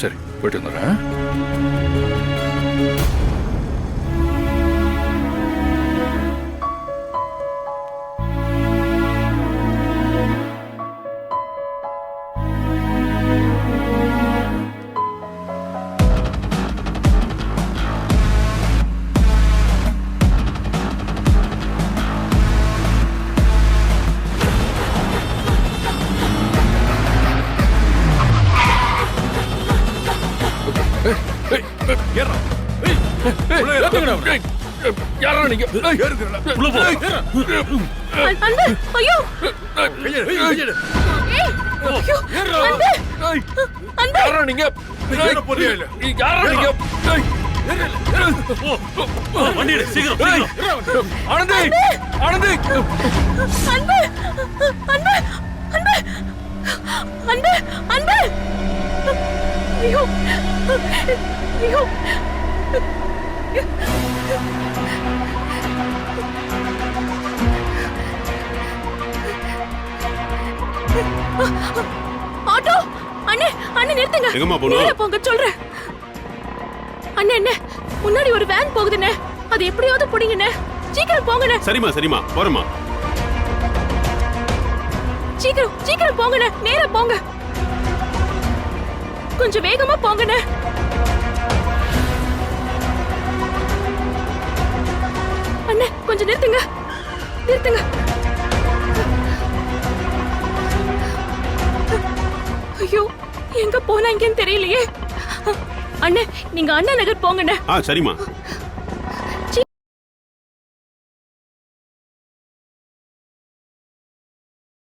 சரி போயிட்டு வந்துடுறேன். யாரா நீங்க? உள்ள போ. அன்பு, ஐயோ! யாரா நீங்க? யாரா நீங்க? வண்டி எடு, சீக்கிரம். ஆனந்தி, ஆனந்தி. அன்பு, அன்பு, அன்பு, அன்பு, அன்பு. ஐயோ, ஐயோ. ஆட்டோ அண்ணே, அண்ணே நிறுத்துங்க. எங்கம்மா போணும்? நேரா போங்க சொல்றேன். அண்ணே, அண்ணே முன்னாடி ஒரு வேன் போகுதுண்ணே, அது எப்படியாவது பிடிங்கண்ணே. சீக்கிரம் போங்கண்ணே. சரிம்மா சரிம்மா, போறேம்மா. சீக்கிரம் சீக்கிரம் போங்கண்ணே, நேரா போங்க. கொஞ்சம் வேகமா போங்கண்ணே. அண்ணே கொஞ்சம் நிறுத்துங்க, நிறுத்துங்க. ஐயோ எங்க போனாங்கன்னு தெரியலையே. அண்ணே நீங்க அண்ணா நகர் போங்கண்ணே. சரிம்மா.